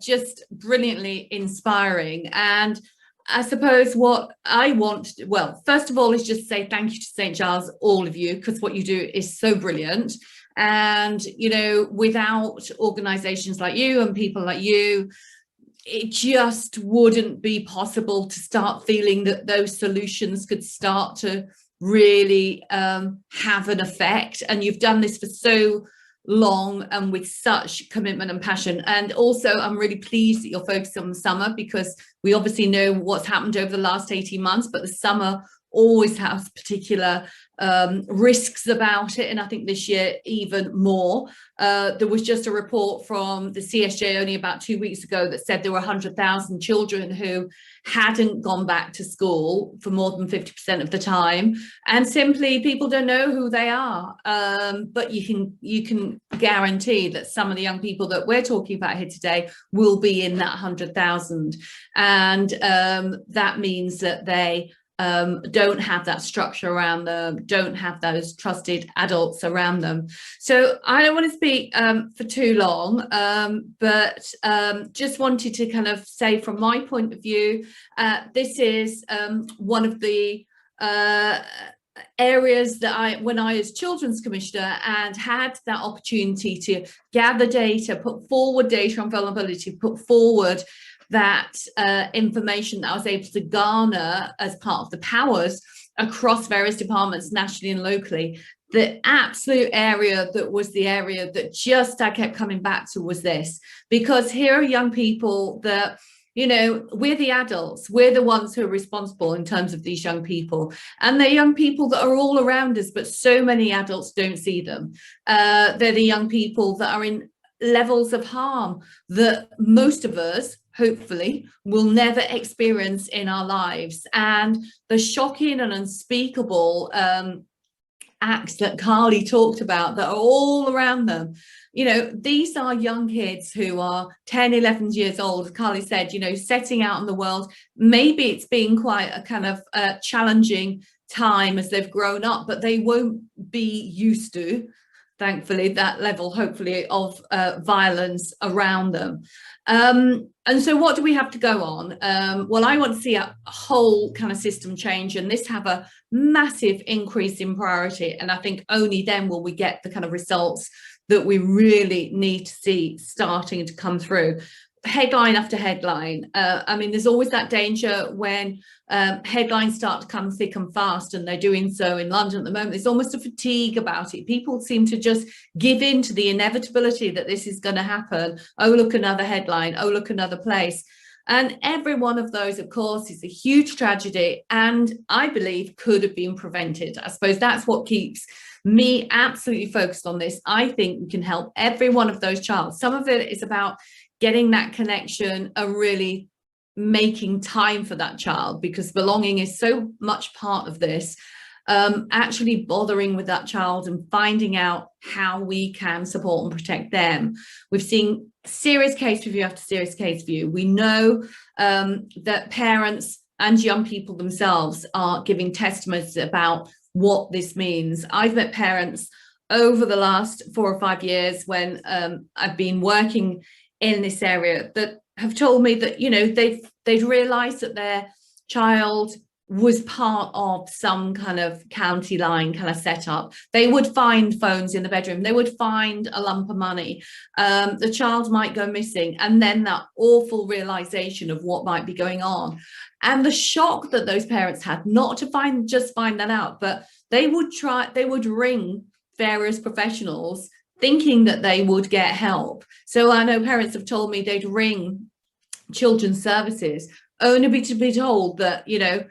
Just brilliantly inspiring. And I suppose what I want, well, first of all, is just say thank you to St Giles, all of you, because what you do is so brilliant. And, you know, without organizations like you and people like you, it just wouldn't be possible to start feeling that those solutions could start to really have an effect. And you've done this for so long and with such commitment and passion. And also I'm really pleased that you're focused on the summer, because we obviously know what's happened over the last 18 months, but the summer always has particular risks about it, and I think this year even more. There was just a report from the CSJ only about 2 weeks ago that said there were 100,000 children who hadn't gone back to school for more than 50% of the time, and simply people don't know who they are. But you can guarantee that some of the young people that we're talking about here today will be in that 100,000, and that means that they don't have that structure around them, don't have those trusted adults around them. So I don't want to speak for too long, but just wanted to kind of say from my point of view, this is one of the areas that when I was Children's Commissioner and had that opportunity to gather data, put forward data on vulnerability, put forward that information that I was able to garner as part of the powers across various departments nationally and locally, the absolute area that was the area that just I kept coming back to was this. Because here are young people that, you know, we're the adults, we're the ones who are responsible in terms of these young people, and they're young people that are all around us, but so many adults don't see them. They're the young people that are in levels of harm that most of us hopefully will never experience in our lives. And the shocking and unspeakable acts that Carly talked about that are all around them, you know, these are young kids who are 10, 11 years old, as Carly said, you know, setting out in the world. Maybe it's been quite a kind of challenging time as they've grown up, but they won't be used to, thankfully, that level, hopefully, of violence around them. And so what do we have to go on? Well, I want to see a whole kind of system change, and this have a massive increase in priority. And I think only then will we get the kind of results that we really need to see starting to come through. Headline after headline. I mean, there's always that danger when headlines start to come thick and fast, and they're doing so in London at the moment. There's almost a fatigue about it. People seem to just give in to the inevitability that this is going to happen. Oh, look, another headline. Oh, look, another place. And every one of those, of course, is a huge tragedy, and I believe could have been prevented. I suppose that's what keeps me absolutely focused on this. I think we can help every one of those children. Some of it is about getting that connection and really making time for that child, because belonging is so much part of this. Actually bothering with that child and finding out how we can support and protect them. We've seen serious case review after serious case review. We know that parents and young people themselves are giving testimonies about what this means. I've met parents over the last 4 or 5 years when I've been working in this area that have told me that, you know, they'd realized that their child was part of some kind of county line kind of setup. They would find phones in the bedroom, they would find a lump of money, the child might go missing, and then that awful realization of what might be going on, and the shock that those parents had, not to find that out, but they would ring various professionals thinking that they would get help. So I know parents have told me they'd ring children's services only to be told that, you know,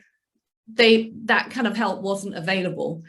that kind of help wasn't available.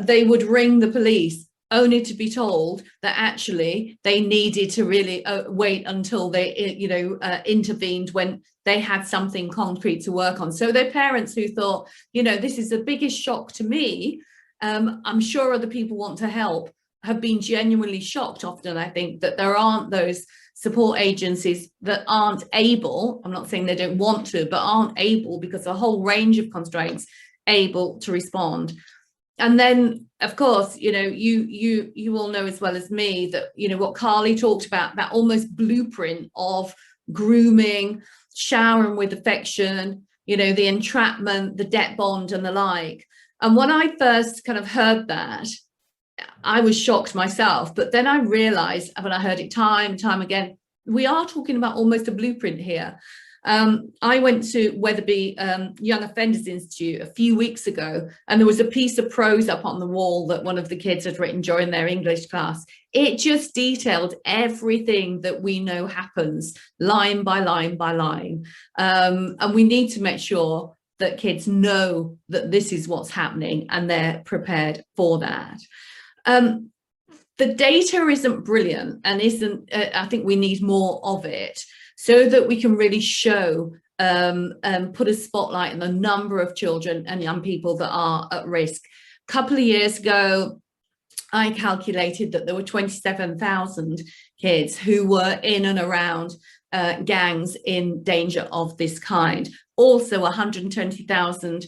They would ring the police only to be told that actually they needed to really wait until they, you know, intervened when they had something concrete to work on. So they're parents who thought, you know, this is the biggest shock to me. I'm sure other people want to help, have been genuinely shocked often, I think, that there aren't those support agencies that aren't able, I'm not saying they don't want to, but aren't able, because a whole range of constraints, able to respond. and then, of course, you all know as well as me that, what Carly talked about, that almost blueprint of grooming, showering with affection, the entrapment, the debt bond and the like. And when I first kind of heard that, I was shocked myself. But then I realized, when I heard it time and time again, we are talking about almost a blueprint here. I went to Wetherby Young Offenders Institute a few weeks ago, and there was a piece of prose up on the wall that one of the kids had written during their English class. It just detailed everything that we know happens, line by line by line. And we need to make sure that kids know that this is what's happening and they're prepared for that. The data isn't brilliant and I think we need more of it, so that we can really show, put a spotlight on the number of children and young people that are at risk. A couple of years ago, I calculated that there were 27,000 kids who were in and around gangs in danger of this kind. Also 120,000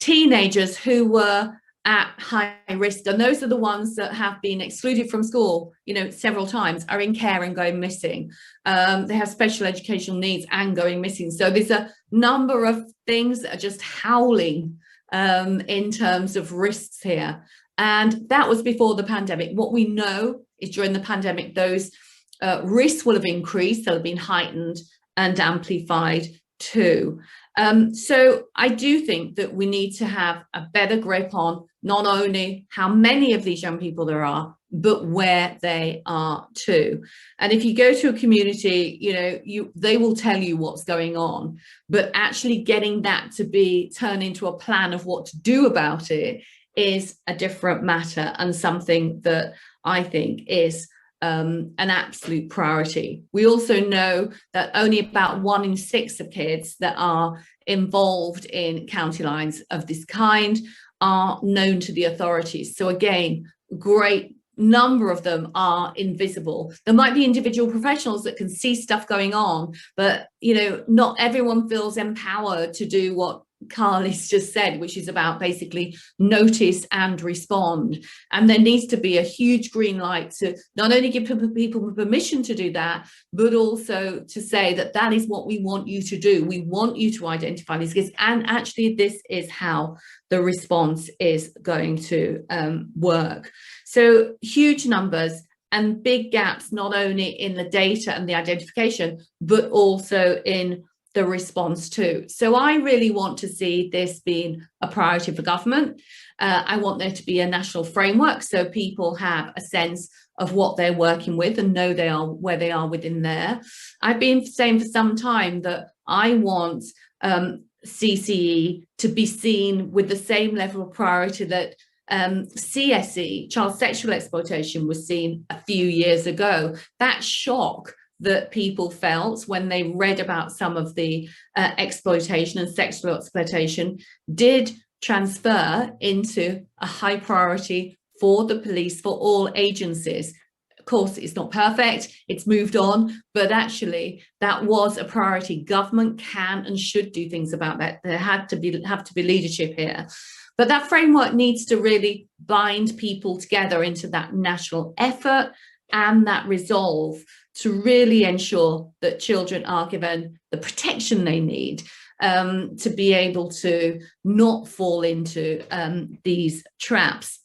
teenagers who were at high risk, and those are the ones that have been excluded from school, several times, are in care and going missing. They have special educational needs and going missing. So there's a number of things that are just howling in terms of risks here. And that was before the pandemic. What we know is during the pandemic, those risks will have increased, they'll have been heightened and amplified too. So I do think that we need to have a better grip on not only how many of these young people there are, but where they are too. And if you go to a community, they will tell you what's going on, but actually getting that to turn into a plan of what to do about it is a different matter, and something that I think is an absolute priority. We also know that only about 1 in 6 of kids that are involved in county lines of this kind are known to the authorities. So again, great number of them are invisible. There might be individual professionals that can see stuff going on, but not everyone feels empowered to do what Carly's just said, which is about basically notice and respond. And there needs to be a huge green light to not only give people permission to do that, but also to say that that is what we want you to do. We want you to identify these kids, and actually this is how the response is going to work. So huge numbers and big gaps, not only in the data and the identification, but also in the response too. So I really want to see this being a priority for government. I want there to be a national framework so people have a sense of what they're working with and know where they are within there. I've been saying for some time that I want CCE to be seen with the same level of priority that CSE, child sexual exploitation, was seen a few years ago. That shock that people felt when they read about some of the exploitation and sexual exploitation did transfer into a high priority for the police, for all agencies. Of course, it's not perfect, it's moved on, but actually that was a priority. Government can and should do things about that. There have to be leadership here. But that framework needs to really bind people together into that national effort and that resolve to really ensure that children are given the protection they need to be able to not fall into these traps.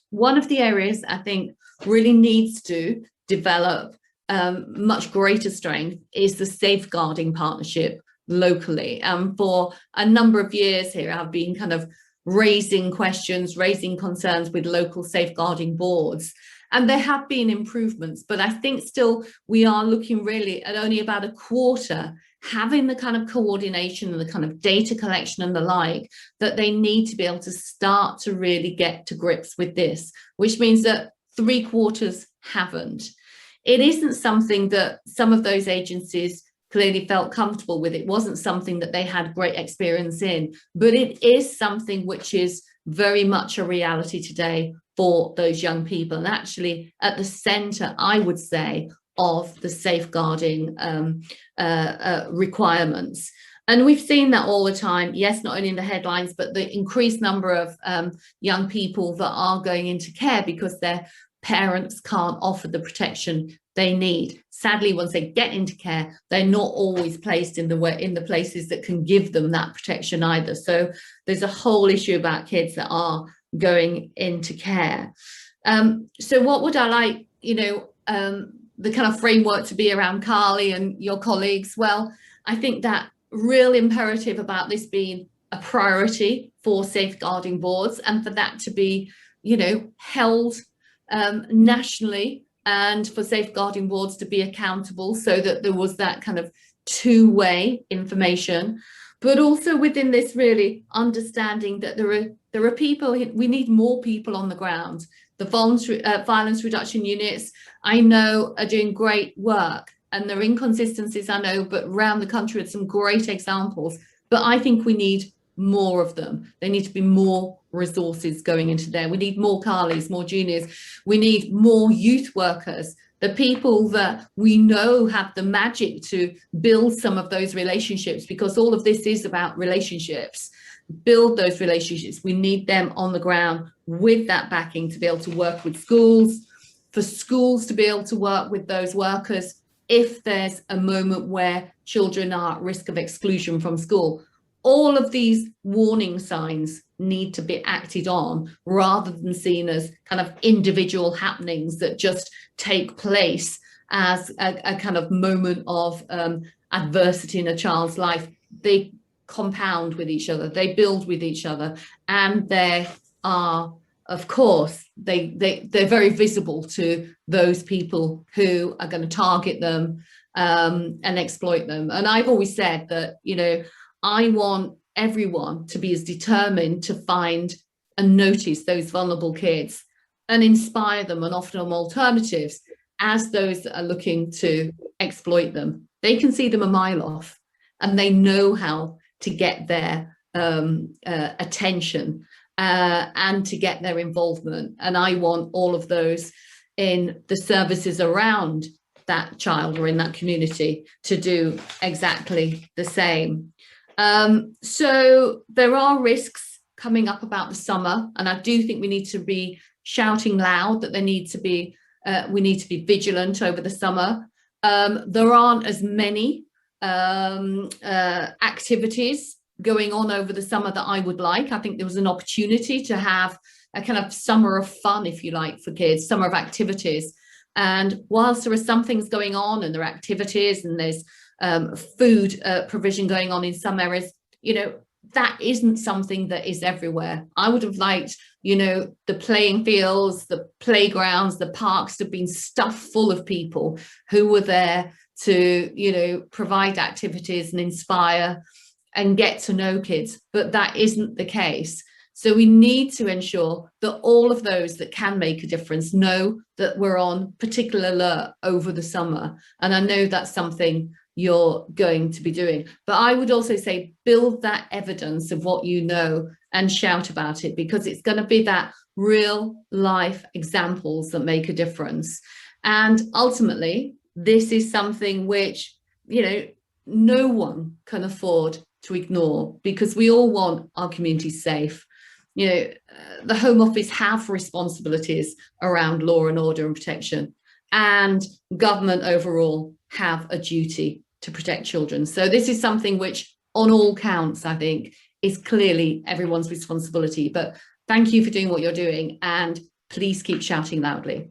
One of the areas I think really needs to develop much greater strength is the safeguarding partnership locally. For a number of years here, I've been kind of raising questions, raising concerns with local safeguarding boards. And there have been improvements, but I think still we are looking really at only about a quarter having the kind of coordination and the kind of data collection and the like that they need to be able to start to really get to grips with this, which means that 3/4 haven't. It isn't something that some of those agencies clearly felt comfortable with. It wasn't something that they had great experience in, but it is something which is very much a reality today for those young people, and actually at the center, I would say, of the safeguarding requirements. And we've seen that all the time. Yes, not only in the headlines, but the increased number of young people that are going into care because their parents can't offer the protection they need. Sadly, once they get into care, they're not always placed in the places that can give them that protection either. So there's a whole issue about kids that are going into care. So what would I like, the kind of framework to be around Carly and your colleagues? Well, I think that real imperative about this being a priority for safeguarding boards, and for that to be, held nationally, and for safeguarding boards to be accountable, so that there was that kind of two-way information. But also within this, really understanding that there are people, we need more people on the ground. The violence reduction units, I know, are doing great work, and there are inconsistencies, I know, but around the country with some great examples. But I think we need more of them. There need to be more resources going into there. We need more Carlies, more juniors. We need more youth workers, the people that we know have the magic to build some of those relationships, because all of this is about relationships. Build those relationships. We need them on the ground with that backing to be able to work with schools, for schools to be able to work with those workers if there's a moment where children are at risk of exclusion from school. All of these warning signs need to be acted on, rather than seen as kind of individual happenings that just take place as a kind of moment of adversity in a child's life. They compound with each other, they build with each other, and they are, of course, they're very visible to those people who are going to target them and exploit them. And I've always said that, I want everyone to be as determined to find and notice those vulnerable kids and inspire them and offer them alternatives as those that are looking to exploit them. They can see them a mile off, and they know how to get their attention and to get their involvement. And I want all of those in the services around that child or in that community to do exactly the same. So there are risks coming up about the summer, and I do think we need to be shouting loud that we need to be vigilant over the summer. There aren't as many activities going on over the summer that I would like. I think there was an opportunity to have a kind of summer of fun, if you like, for kids, summer of activities. And whilst there are some things going on, and there are activities, and there's food provision going on in some areas, that isn't something that is everywhere. I would have liked, the playing fields, the playgrounds, the parks to have been stuffed full of people who were there to, provide activities and inspire and get to know kids. But that isn't the case. So we need to ensure that all of those that can make a difference know that we're on particular alert over the summer. And I know that's something you're going to be doing. But I would also say build that evidence of what you know and shout about it, because it's going to be that real life examples that make a difference. And ultimately, this is something which, no one can afford to ignore, because we all want our communities safe. The Home Office have responsibilities around law and order and protection, and government overall have a duty to protect children. So this is something which, on all counts, I think, is clearly everyone's responsibility. But thank you for doing what you're doing, and please keep shouting loudly.